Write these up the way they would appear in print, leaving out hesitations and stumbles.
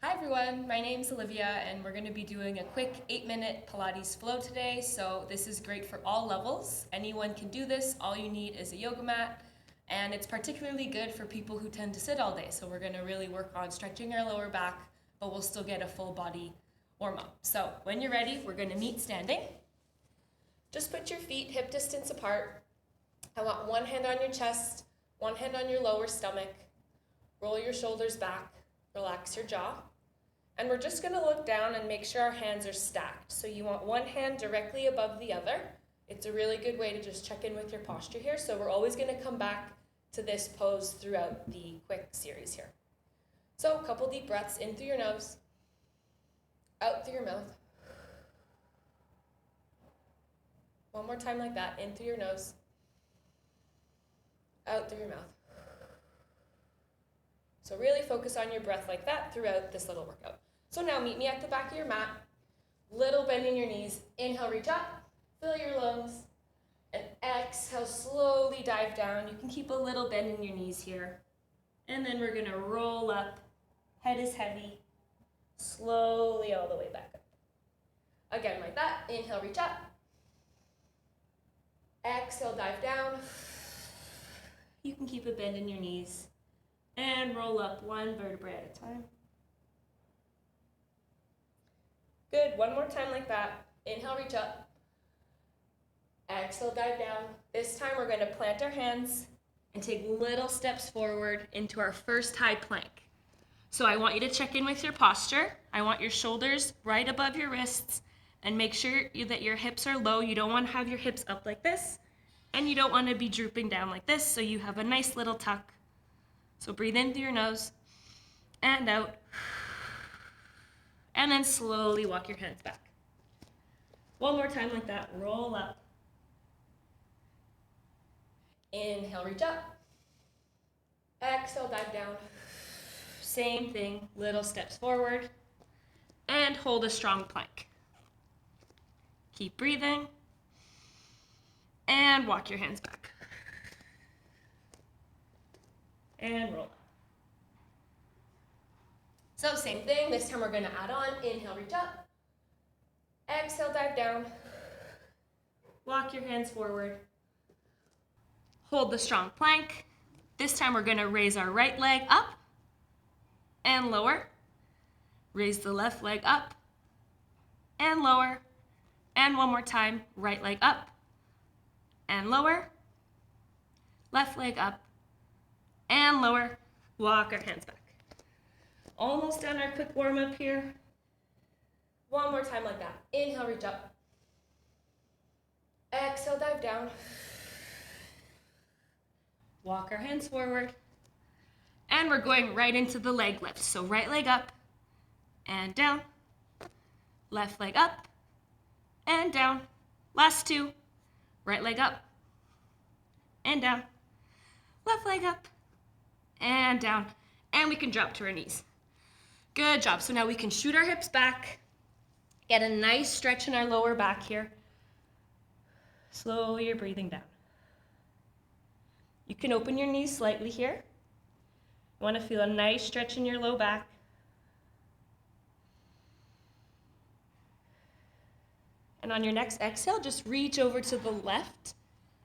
Hi everyone, my name's Olivia and we're going to be doing a quick 8-minute Pilates flow today. So this is great for all levels. Anyone can do this. All you need is a yoga mat, and it's particularly good for people who tend to sit all day. So we're going to really work on stretching our lower back, but we'll still get a full body warm up. So when you're ready, we're going to meet standing. Just put your feet hip distance apart. I want one hand on your chest, one hand on your lower stomach. Roll your shoulders back, relax your jaw. And we're just going to look down and make sure our hands are stacked. So you want one hand directly above the other. It's a really good way to just check in with your posture here. So we're always going to come back to this pose throughout the quick series here. So a couple deep breaths in through your nose, out through your mouth. One more time like that, in through your nose, out through your mouth. So really focus on your breath like that throughout this little workout. So now meet me at the back of your mat, little bend in your knees. Inhale, reach up, fill your lungs, and exhale, slowly dive down. You can keep a little bend in your knees here. And then we're gonna roll up, head is heavy, slowly all the way back up. Again, like that, inhale, reach up. Exhale, dive down. You can keep a bend in your knees. And roll up one vertebrae at a time. Good, one more time like that. Inhale, reach up. Exhale, dive down. This time we're going to plant our hands and take little steps forward into our first high plank. So I want you to check in with your posture. I want your shoulders right above your wrists, and make sure that your hips are low. You don't want to have your hips up like this, and you don't want to be drooping down like this, so you have a nice little tuck. So breathe in through your nose and out. And then slowly walk your hands back. One more time like that. Roll up. Inhale, reach up. Exhale, dive down. Same thing, little steps forward. And hold a strong plank. Keep breathing. And walk your hands back. And roll up. So same thing, this time we're going to add on. Inhale, reach up. Exhale, dive down. Walk your hands forward. Hold the strong plank. This time we're going to raise our right leg up and lower. Raise the left leg up and lower. And one more time, right leg up and lower. Left leg up and lower. Walk our hands back. Almost done our quick warm up here. One more time like that. Inhale, reach up. Exhale, dive down. Walk our hands forward. And we're going right into the leg lift. So right leg up and down. Left leg up and down. Last two. Right leg up and down. Left leg up and down. And we can drop to our knees. Good job. So now we can shoot our hips back, get a nice stretch in our lower back here. Slowly you're breathing down. You can open your knees slightly here. You want to feel a nice stretch in your low back. And on your next exhale, just reach over to the left.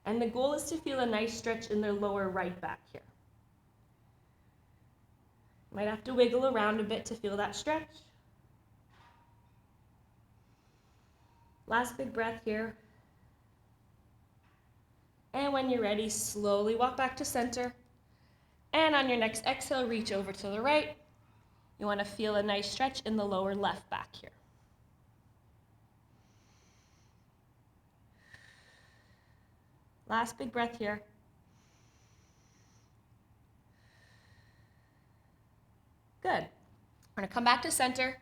And the goal is to feel a nice stretch in the lower right back here. Might have to wiggle around a bit to feel that stretch. Last big breath here. And when you're ready, slowly walk back to center. And on your next exhale, reach over to the right. You want to feel a nice stretch in the lower left back here. Last big breath here. Good. We're going to come back to center.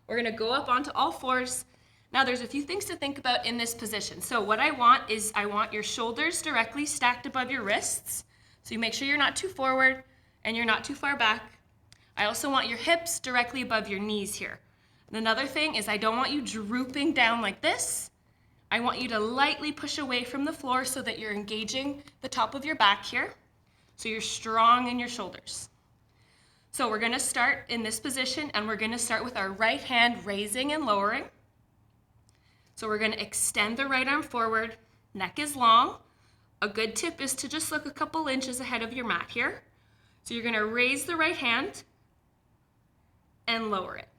We're going to go up onto all fours. Now there's a few things to think about in this position. So what I want is your shoulders directly stacked above your wrists. So you make sure you're not too forward and you're not too far back. I also want your hips directly above your knees here. And another thing is I don't want you drooping down like this. I want you to lightly push away from the floor so that you're engaging the top of your back here. So you're strong in your shoulders. So we're gonna start in this position, and we're gonna start with our right hand raising and lowering. So we're gonna extend the right arm forward, neck is long. A good tip is to just look a couple inches ahead of your mat here. So you're gonna raise the right hand and lower it.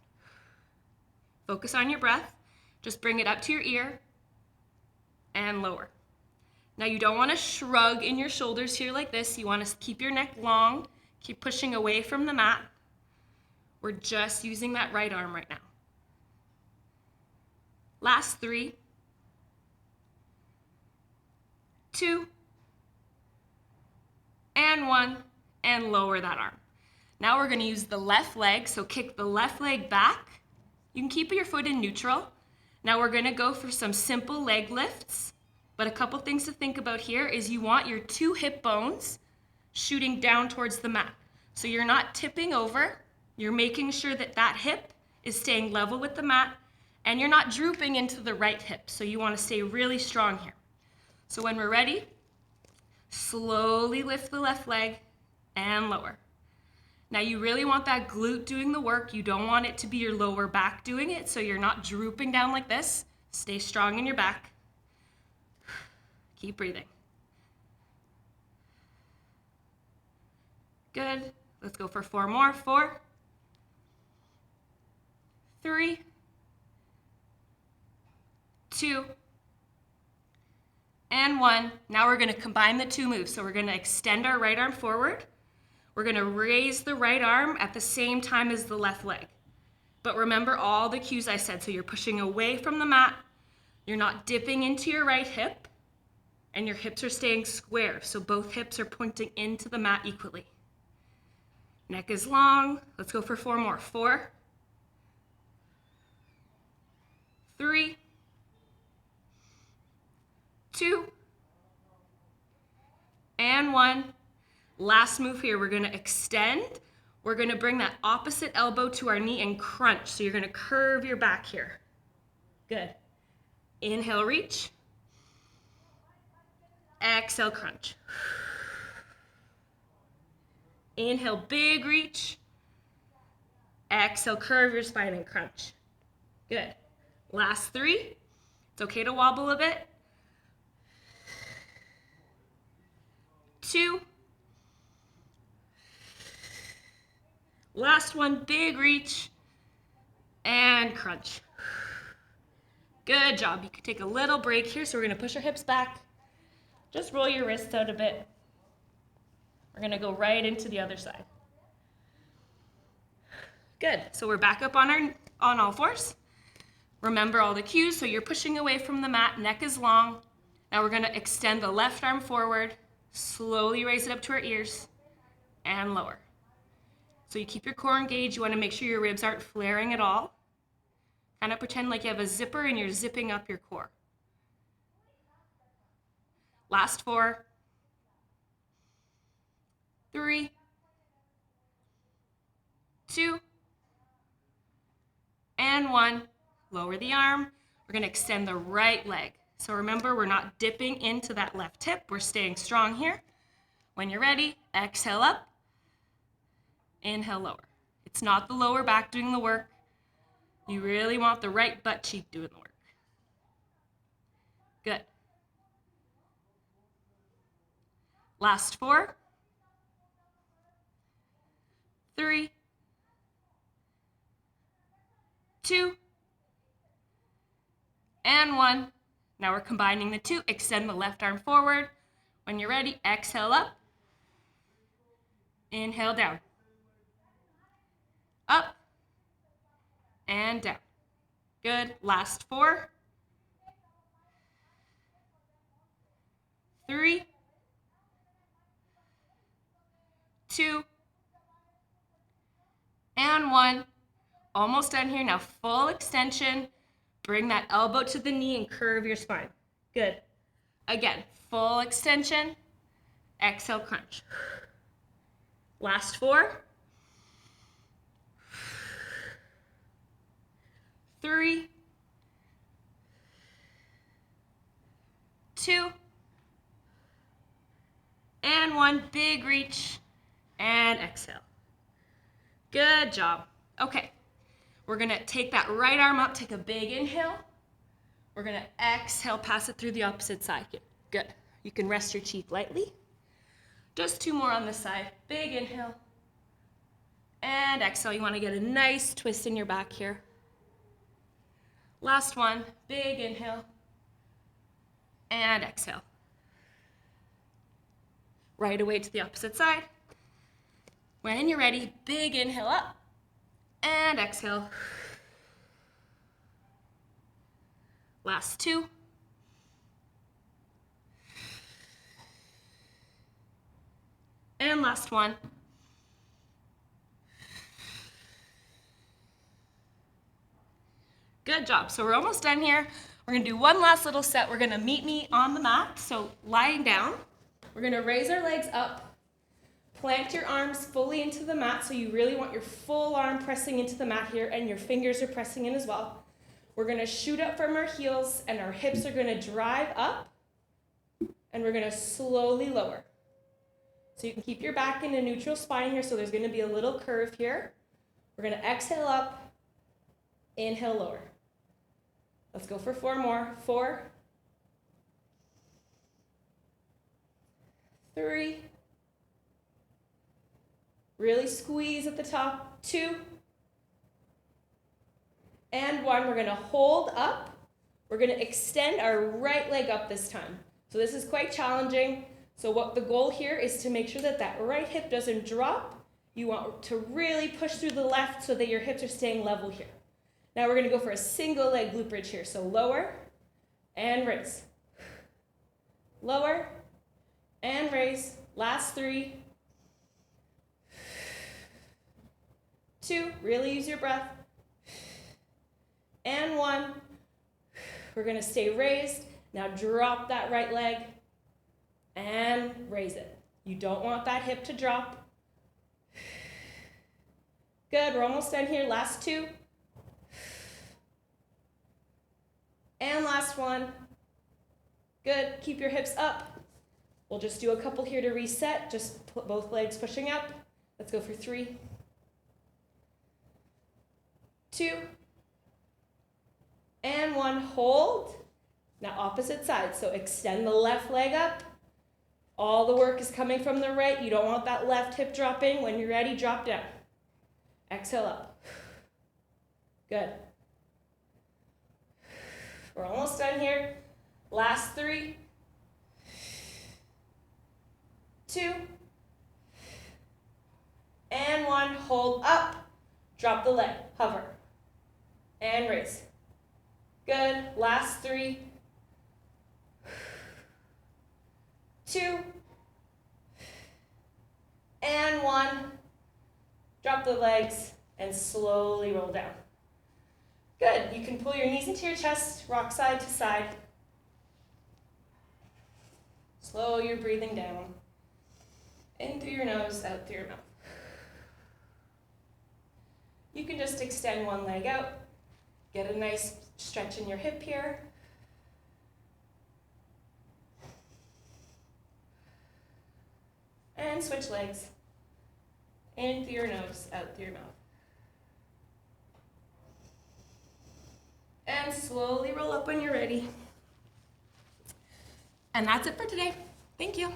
Focus on your breath. Just bring it up to your ear and lower. Now you don't wanna shrug in your shoulders here like this. You wanna keep your neck long, keep pushing away from the mat. We're just using that right arm right now. Last 3, 2, and 1, and lower that arm. Now we're gonna use the left leg, so kick the left leg back. You can keep your foot in neutral. Now we're gonna go for some simple leg lifts, but a couple things to think about here is you want your 2 hip bones shooting down towards the mat. So you're not tipping over, you're making sure that that hip is staying level with the mat, and you're not drooping into the right hip. So you wanna stay really strong here. So when we're ready, slowly lift the left leg and lower. Now you really want that glute doing the work. You don't want it to be your lower back doing it, so you're not drooping down like this. Stay strong in your back. Keep breathing. Good. Let's go for 4 more. 4, 3, 2, and 1. Now we're gonna combine the 2 moves. So we're gonna extend our right arm forward. We're gonna raise the right arm at the same time as the left leg. But remember all the cues I said. So you're pushing away from the mat, you're not dipping into your right hip, and your hips are staying square. So both hips are pointing into the mat equally. Neck is long. Let's go for 4 more. 4, 3, 2, and 1. Last move here, we're gonna extend. We're gonna bring that opposite elbow to our knee and crunch. So you're gonna curve your back here. Good. Inhale, reach. Exhale, crunch. Inhale, big reach. Exhale, curve your spine and crunch. Good. Last 3. It's okay to wobble a bit. 2. Last one, big reach, and crunch. Good job. You can take a little break here. So we're gonna push our hips back. Just roll your wrists out a bit. We're gonna go right into the other side. Good. So we're back up on all fours. Remember all the cues. So you're pushing away from the mat, neck is long. Now we're gonna extend the left arm forward, slowly raise it up to our ears, and lower. So you keep your core engaged. You want to make sure your ribs aren't flaring at all. Kind of pretend like you have a zipper and you're zipping up your core. Last 4, 3, 2, and 1. Lower the arm. We're going to extend the right leg. So remember, we're not dipping into that left hip. We're staying strong here. When you're ready, exhale up. Inhale, lower. It's not the lower back doing the work. You really want the right butt cheek doing the work. Good. Last 4, 3, 2, and 1. Now we're combining the 2. Extend the left arm forward. When you're ready, exhale up. Inhale down. Up and down. Good. Last 4, 3, 2, and 1. Almost done here. Now full extension. Bring that elbow to the knee and curve your spine. Good. Again, full extension. Exhale, crunch. Last 4, 3, 2, and 1. Big reach and exhale. Good job. Okay, we're gonna take that right arm up, take a big inhale. We're gonna exhale, pass it through the opposite side. Good. You can rest your cheek lightly. Just 2 more on this side. Big inhale. And exhale. You wanna get a nice twist in your back here. Last one, big inhale. And exhale. Right away to the opposite side. When you're ready, big inhale up. And exhale. Last 2. And last one. Good job. So we're almost done here. We're gonna do one last little set. We're gonna meet me on the mat. So lying down, we're gonna raise our legs up, plant your arms fully into the mat. So you really want your full arm pressing into the mat here, and your fingers are pressing in as well. We're gonna shoot up from our heels, and our hips are gonna drive up, and we're gonna slowly lower. So you can keep your back in a neutral spine here, so there's gonna be a little curve here. We're gonna exhale up, inhale, lower. Let's go for 4 more. 4, 3, really squeeze at the top. 2, and 1. We're gonna hold up. We're gonna extend our right leg up this time. So this is quite challenging. So what the goal here is to make sure that that right hip doesn't drop. You want to really push through the left so that your hips are staying level here. Now we're gonna go for a single leg glute bridge here. So lower and raise. Lower and raise. Last 3. 2, really use your breath. And 1. We're gonna stay raised. Now drop that right leg and raise it. You don't want that hip to drop. Good, we're almost done here. Last 2. And last 1. Good, keep your hips up. We'll just do a couple here to reset, just put both legs pushing up. Let's go for 3, 2, and 1. Hold. Now opposite side, so extend the left leg up. All the work is coming from the right. You don't want that left hip dropping. When you're ready, drop down. Exhale up. Good. We're almost done here. Last 3, 2, and 1. Hold up. Drop the leg. Hover. And raise. Good. Last 3, 2, and 1. Drop the legs and slowly roll down. Good. You can pull your knees into your chest, rock side to side. Slow your breathing down. In through your nose, out through your mouth. You can just extend one leg out. Get a nice stretch in your hip here. And switch legs. In through your nose, out through your mouth. And slowly roll up when you're ready. And that's it for today. Thank you.